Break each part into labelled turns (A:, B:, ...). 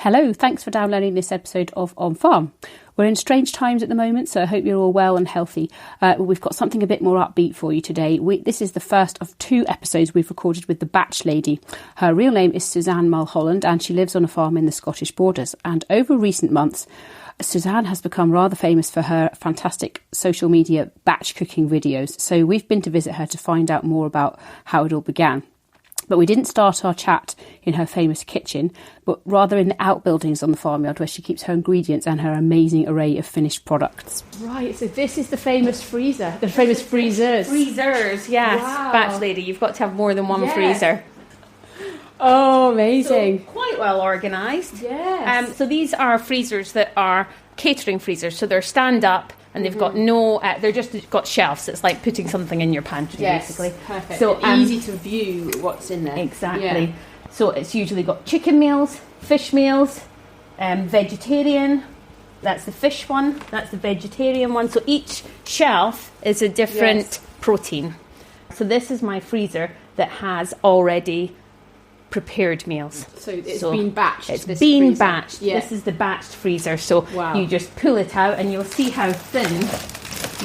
A: Hello, thanks for downloading this episode of On Farm. We're in strange times at the moment, so I hope you're all well and healthy. We've got something a bit more upbeat for you today. This is the first of 2 episodes we've recorded with the Batch Lady. Her real name is Suzanne Mulholland, and she lives on a farm in the Scottish borders. And over recent months, Suzanne has become rather famous for her fantastic social media batch cooking videos. So we've been to visit her to find out more about how it all began. But we didn't start our chat in her famous kitchen, but rather in the outbuildings on the farmyard where she keeps her ingredients and her amazing array of finished products. Right, so this is the famous freezer, the famous freezers.
B: Freezers, yes.
A: Wow.
B: Batch Lady, you've got to have more than one freezer.
A: Oh, amazing.
B: So, quite well organised.
A: Yes.
B: So these are freezers that are catering freezers, so they're stand-up. And they've got they're just got shelves. It's like putting something in your pantry, basically.
A: Perfect.
B: So
A: easy to view what's in there.
B: Exactly. Yeah. So it's usually got chicken meals, fish meals, vegetarian. That's the fish one. That's the vegetarian one. So each shelf is a different protein. So this is my freezer that has already prepared meals.
A: So it's been batched.
B: It's been
A: freezer.
B: batched.
A: Yeah.
B: This is the batched freezer. So you just pull it out and you'll see how thin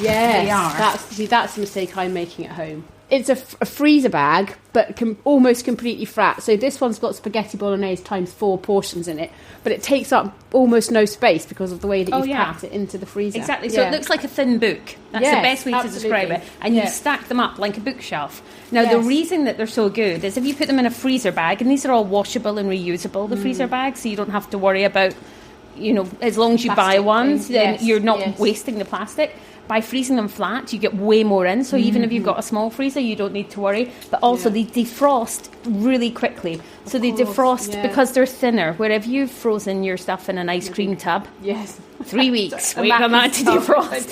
B: they are.
A: That's the mistake I'm making at home. It's a freezer bag, but almost completely flat. So this one's got spaghetti bolognese times 4 portions in it, but it takes up almost no space because of the way that you've packed it into the freezer.
B: Exactly. So it looks like a thin book. That's the best way to describe it. And you stack them up like a bookshelf. Now, the reason that they're so good is if you put them in a freezer bag, and these are all washable and reusable, the freezer bags, so you don't have to worry about, as long as you buy ones, then you're not wasting the plastic. By freezing them flat, you get way more in. So even if you've got a small freezer, you don't need to worry. But also they defrost really quickly. So they defrost because they're thinner. Where if you've frozen your stuff in an ice cream tub, 3 weeks, wait for that to defrost.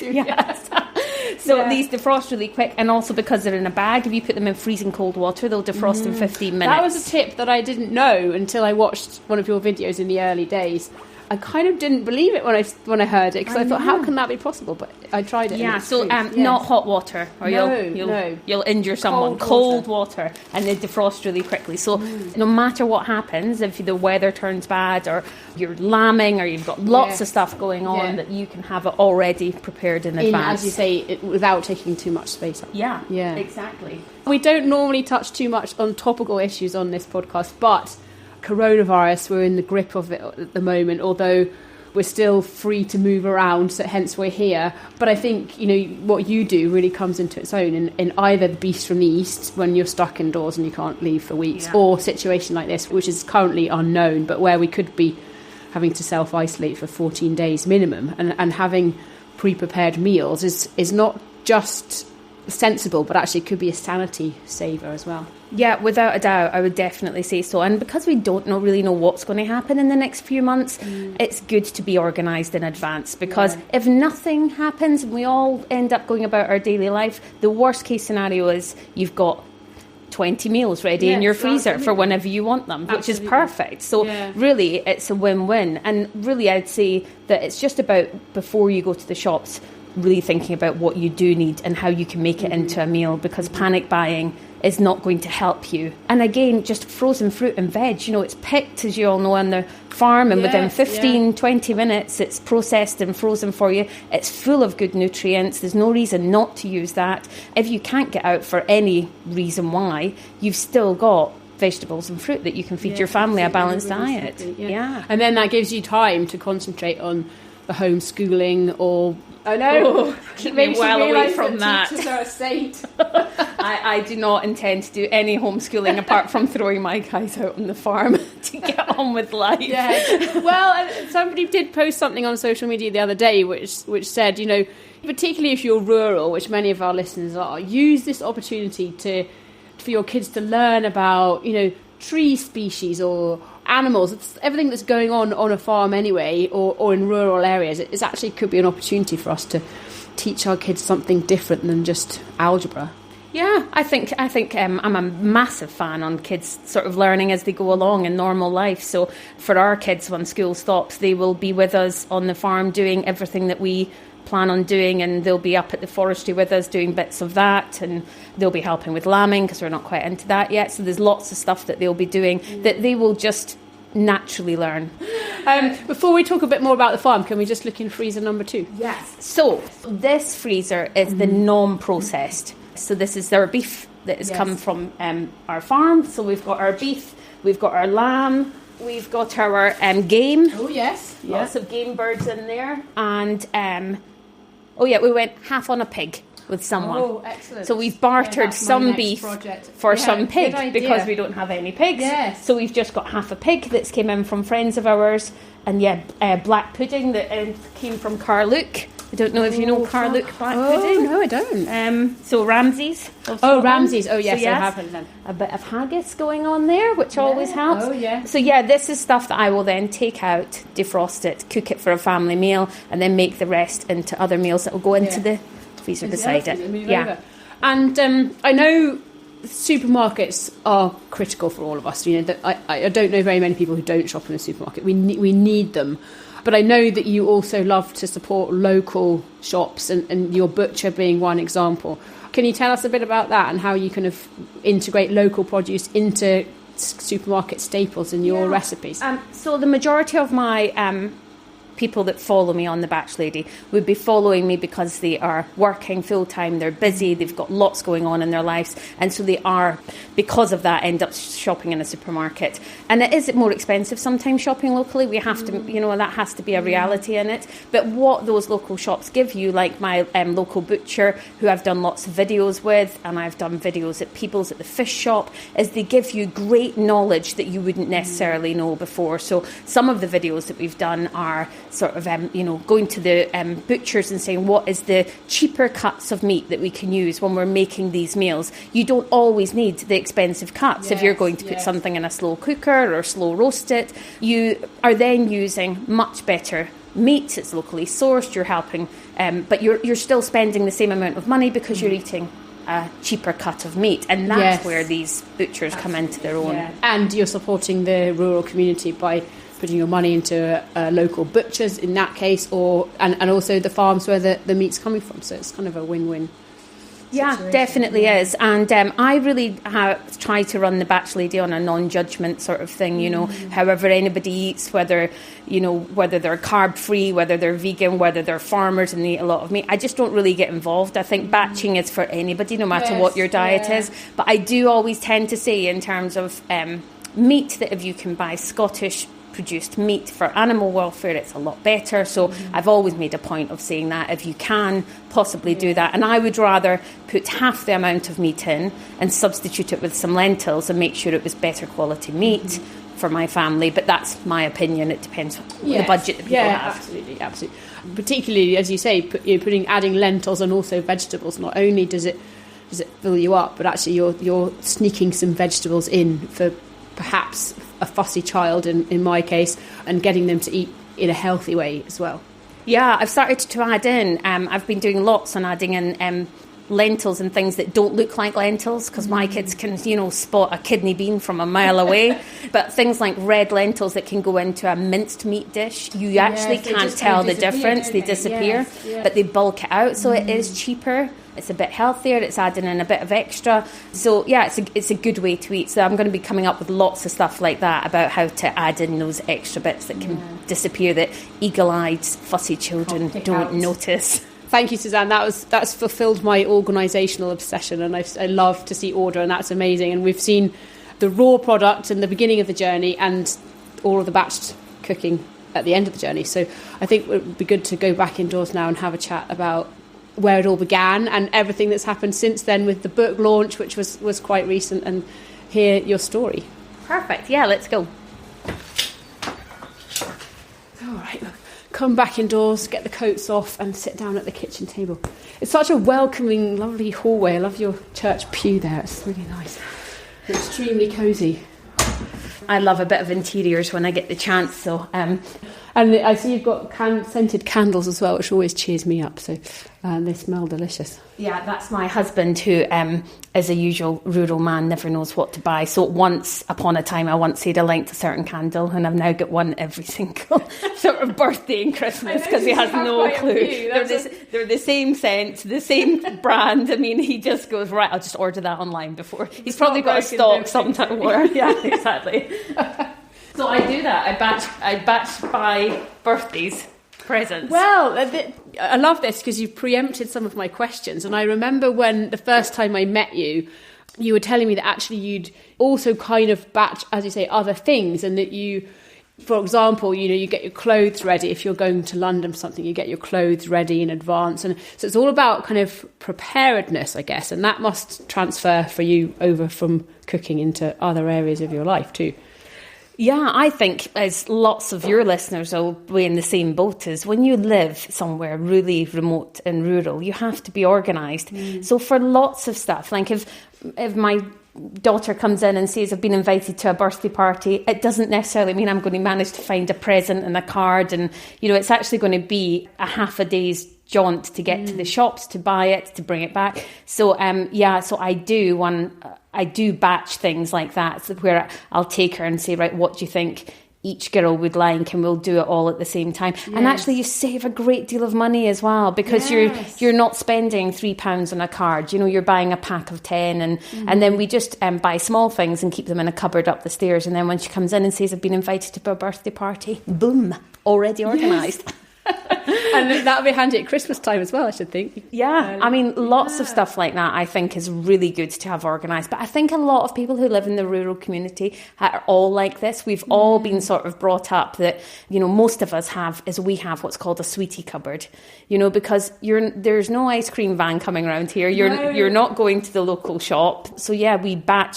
B: So these defrost really quick. And also because they're in a bag, if you put them in freezing cold water, they'll defrost in 15 minutes.
A: That was a tip that I didn't know until I watched one of your videos in the early days. I kind of didn't believe it when I heard it because I thought, how can that be possible? But I tried it.
B: Yeah, so not hot water, or you'll injure someone. Cold water, and they defrost really quickly. So no matter what happens, if the weather turns bad, or you're lambing, or you've got lots of stuff going on, that you can have it already prepared in advance.
A: As you say, without taking too much space up.
B: Yeah, exactly.
A: We don't normally touch too much on topical issues on this podcast, but coronavirus, we're in the grip of it at the moment, although we're still free to move around, so hence we're here. But I think what you do really comes into its own in either the beast from the east, when you're stuck indoors and you can't leave for weeks, or a situation like this, which is currently unknown, but where we could be having to self-isolate for 14 days minimum, and having pre-prepared meals is not just sensible, but actually could be a sanity saver as well.
B: Yeah, without a doubt, I would definitely say so. And because we don't really know what's going to happen in the next few months, it's good to be organised in advance, because if nothing happens and we all end up going about our daily life, the worst case scenario is you've got 20 meals ready in your freezer for whenever you want them, which is perfect. So really, it's a win-win. And really, I'd say that it's just about, before you go to the shops, really thinking about what you do need and how you can make it into a meal, because panic buying is not going to help you. And again, just frozen fruit and veg, it's picked, as you all know, on the farm, and within 20 minutes it's processed and frozen for you. It's full of good nutrients. There's no reason not to use that. If you can't get out for any reason why, you've still got vegetables and fruit that you can feed your family a balanced diet.
A: And then that gives you time to concentrate on the homeschooling, or
B: keep me well away from that.
A: Teachers are a saint.
B: I do not intend to do any homeschooling apart from throwing my guys out on the farm to get on with life.
A: Well, somebody did post something on social media the other day which said, particularly if you're rural, which many of our listeners are, use this opportunity for your kids to learn about, tree species or animals. It's everything that's going on a farm anyway, or in rural areas. It actually could be an opportunity for us to teach our kids something different than just algebra.
B: Yeah, I think I'm a massive fan on kids sort of learning as they go along in normal life. So for our kids, when school stops, they will be with us on the farm doing everything that we plan on doing, and they'll be up at the forestry with us doing bits of that, and they'll be helping with lambing because we're not quite into that yet. So there's lots of stuff that they'll be doing that they will just naturally learn.
A: Before we talk a bit more about the farm, can we just look in freezer number 2?
B: Yes. So this freezer is the non-processed. So this is our beef that has come from our farm. So we've got our beef, we've got our lamb, we've got our game.
A: Oh, yes.
B: Lots of game birds in there. And, we went half on a pig with someone.
A: Oh, excellent.
B: So we've bartered some beef for some pig because we don't have any pigs.
A: Yes.
B: So we've just got half a pig that's came in from friends of ours. And black pudding that came from Carluke. I don't know if you know Carluke black pudding.
A: No, I don't.
B: So Ramsay's.
A: Ramsay's. Oh, yes, I have then.
B: A bit of haggis going on there, which always helps.
A: Oh, yeah.
B: So, this is stuff that I will then take out, defrost it, cook it for a family meal, and then make the rest into other meals that will go into the freezer beside it.
A: Over. And I know supermarkets are critical for all of us. You know, I don't know very many people who don't shop in a supermarket. We need them. But I know that you also love to support local shops, and your butcher being one example. Can you tell us a bit about that and how you kind of integrate local produce into supermarket staples in your recipes?
B: So the majority of my people that follow me on The Batch Lady would be following me because they are working full-time, they're busy, they've got lots going on in their lives, and so they are, because of that, end up shopping in a supermarket. And it is more expensive sometimes shopping locally. We have to, that has to be a reality in it. But what those local shops give you, like my local butcher, who I've done lots of videos with, and I've done videos at Peebles at the fish shop, is they give you great knowledge that you wouldn't necessarily know before. So some of the videos that we've done are sort of, going to the butchers and saying, what is the cheaper cuts of meat that we can use when we're making these meals? You don't always need the expensive cuts. If you're going to put something in a slow cooker or slow roast it, you are then using much better meat. It's locally sourced, you're helping, but you're still spending the same amount of money because you're eating a cheaper cut of meat, and that's where these butchers come into their own.
A: And you're supporting the rural community by putting your money into local butchers in that case, and also the farms where the meat's coming from. So it's kind of a win-win.
B: Yeah, definitely is. And I really try to run The Batch Lady on a non-judgment sort of thing, however anybody eats, whether they're carb-free, whether they're vegan, whether they're farmers and they eat a lot of meat. I just don't really get involved. I think batching is for anybody, no matter what your diet is. But I do always tend to say, in terms of meat, that if you can buy Scottish produced meat for animal welfare, it's a lot better. So I've always made a point of saying that if you can possibly do that, and I would rather put half the amount of meat in and substitute it with some lentils and make sure it was better quality meat for my family. But that's my opinion. It depends on the budget that people have.
A: Absolutely. Particularly, as you say, adding lentils and also vegetables. Not only does it fill you up, but actually you're sneaking some vegetables in for perhaps a fussy child in my case, and getting them to eat in a healthy way as well.
B: Yeah, I've started to add in, I've been doing lots on adding in lentils and things that don't look like lentils, because my kids can, spot a kidney bean from a mile away. But things like red lentils that can go into a minced meat dish, you actually can't tell the difference. They disappear, but they bulk it out. So it is cheaper. It's a bit healthier. It's adding in a bit of extra. So it's a good way to eat. So I'm going to be coming up with lots of stuff like that about how to add in those extra bits that can disappear, that eagle-eyed, fussy children don't notice.
A: Thank you, Suzanne. That's fulfilled my organisational obsession, and I love to see order, and that's amazing. And we've seen the raw product in the beginning of the journey and all of the batched cooking at the end of the journey. So I think it would be good to go back indoors now and have a chat about where it all began and everything that's happened since then, with the book launch, which was quite recent, and hear your story.
B: Perfect. Yeah, let's go.
A: All right, look. Come back indoors, get the coats off, and sit down at the kitchen table. It's such a welcoming, lovely hallway. I love your church pew there. It's really nice. It's extremely cosy.
B: I love a bit of interiors when I get the chance. So,
A: and I see you've got scented candles as well, which always cheers me up. So they smell delicious.
B: Yeah, that's my husband, who is a usual rural man, never knows what to buy. So once upon a time, I once said I liked a certain candle, and I've now got one every single sort of birthday and Christmas, because he has no clue. They're the same scent, the same brand. I mean, he just goes, right, I'll just order that online before. He's probably got a stock sometime. Yeah, exactly. So I do that. I batch by birthdays, presents.
A: Well, I love this because you've preempted some of my questions. And I remember when the first time I met you, you were telling me that actually you'd also kind of batch, as you say, other things, and that you, for example, you get your clothes ready. If you're going to London for something, you get your clothes ready in advance. And so it's all about kind of preparedness, I guess. And that must transfer for you over from cooking into other areas of your life too.
B: Yeah, I think, as lots of your listeners will be in the same boat, as when you live somewhere really remote and rural, you have to be organised. So for lots of stuff, like if my daughter comes in and says I've been invited to a birthday party, it doesn't necessarily mean I'm going to manage to find a present and a card, and it's actually going to be a half a day's jaunt to get to the shops, to buy it, to bring it back. So so I do batch things like that, where I'll take her and say, right, what do you think each girl would like, and we'll do it all at the same time. Yes. And actually you save a great deal of money as well, because you're not spending £3 on a card. You're buying a pack of 10, and then we just buy small things and keep them in a cupboard up the stairs, and then when she comes in and says I've been invited to a birthday party, boom, already organised.
A: Yes. And that'll be handy at Christmas time as well, I should think.
B: Yeah, I mean, lots of stuff like that I think is really good to have organised. But I think a lot of people who live in the rural community are all like this. We've all been sort of brought up that, most of us have what's called a sweetie cupboard, because there's no ice cream van coming around here. You're not going to the local shop. So yeah, we buy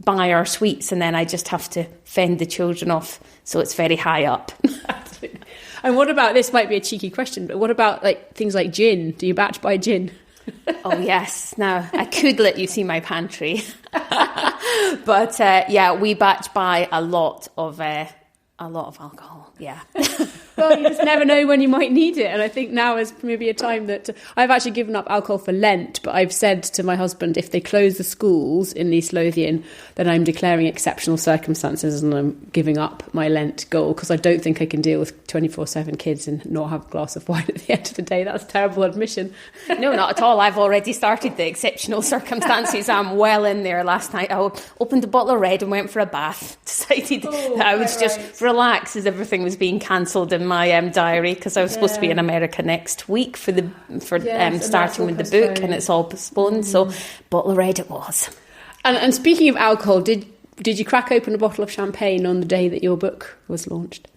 B: our sweets, and then I just have to fend the children off. So it's very high up.
A: Absolutely. And what about, this might be a cheeky question, but what about things like gin? Do you batch by gin?
B: Oh, yes. Now, I could let you see my pantry. But, we batch by a lot of alcohol, yeah.
A: Well, you just never know when you might need it. And I think now is maybe a time that I've actually given up alcohol for Lent, but I've said to my husband, if they close the schools in East Lothian, then I'm declaring exceptional circumstances and I'm giving up my Lent goal, because I don't think I can deal with 24/7 kids and not have a glass of wine at the end of the day. That's a terrible admission.
B: No, not at all. I've already started the exceptional circumstances. I'm well in there. Last night I opened a bottle of red and went for a bath. Decided that I would just relax as everything was being cancelled in my diary, because I was supposed to be in America next week for starting with the book, and it's all postponed. So bottle of red it was.
A: And speaking of alcohol, did you crack open a bottle of champagne on the day that your book was launched?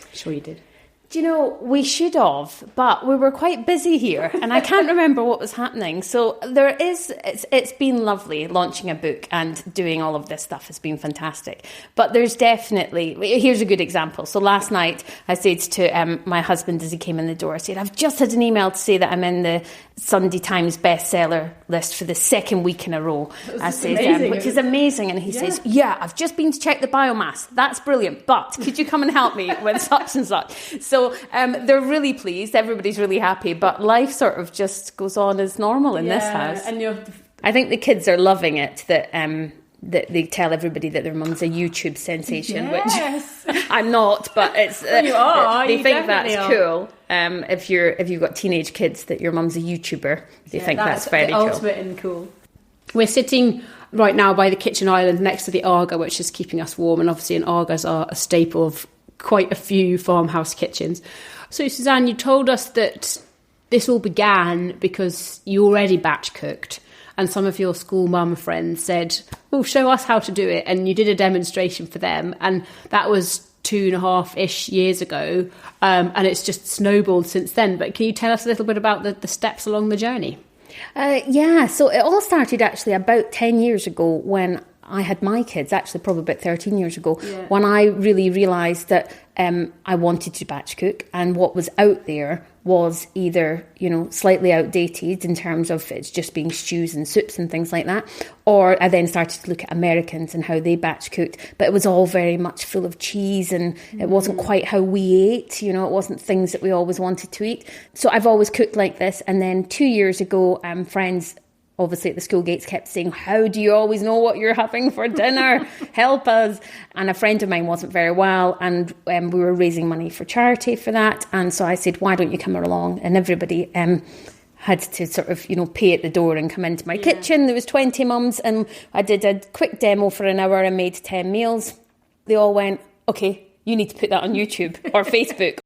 A: I'm sure you did.
B: Do you know, we should have, but we were quite busy here and I can't remember what was happening. So it's been lovely launching a book and doing all of this stuff has been fantastic. But there's definitely, here's a good example. So last night I said to my husband as he came in the door, I said, I've just had an email to say that I'm in the Sunday Times bestseller list for the second week in a row. I said, which is amazing. And he says, I've just been to check the biomass. That's brilliant. But could you come and help me with such and such? So they're really pleased. Everybody's really happy. But life sort of just goes on as normal in this house. And I think the kids are loving it that they tell everybody that their mum's a YouTube sensation, which I'm not, but it's
A: you are.
B: They think that's cool. If you've got teenage kids, that your mum's a YouTuber, they think that's very
A: the
B: cool.
A: Ultimate and cool. We're sitting right now by the kitchen island next to the Arga, which is keeping us warm, and obviously Argas are a staple of quite a few farmhouse kitchens. So Suzanne, you told us that this all began because you already batch cooked, and some of your school mum friends said, well, show us how to do it. And you did a demonstration for them. And that was 2.5-ish years ago. And it's just snowballed since then. But can you tell us a little bit about the steps along the journey?
B: So it all started actually about 10 years ago when I had my kids, actually probably about 13 years ago, when I really realised that I wanted to batch cook, and what was out there was either, slightly outdated in terms of it's just being stews and soups and things like that, or I then started to look at Americans and how they batch cooked, but it was all very much full of cheese and it wasn't quite how we ate, it wasn't things that we always wanted to eat. So I've always cooked like this, and then 2 years ago, friends obviously at the school gates kept saying, how do you always know what you're having for dinner? Help us. And a friend of mine wasn't very well, and we were raising money for charity for that. And so I said, why don't you come along? And everybody had to sort of, pay at the door and come into my kitchen. There was 20 mums, and I did a quick demo for an hour and made 10 meals. They all went, okay, you need to put that on YouTube or Facebook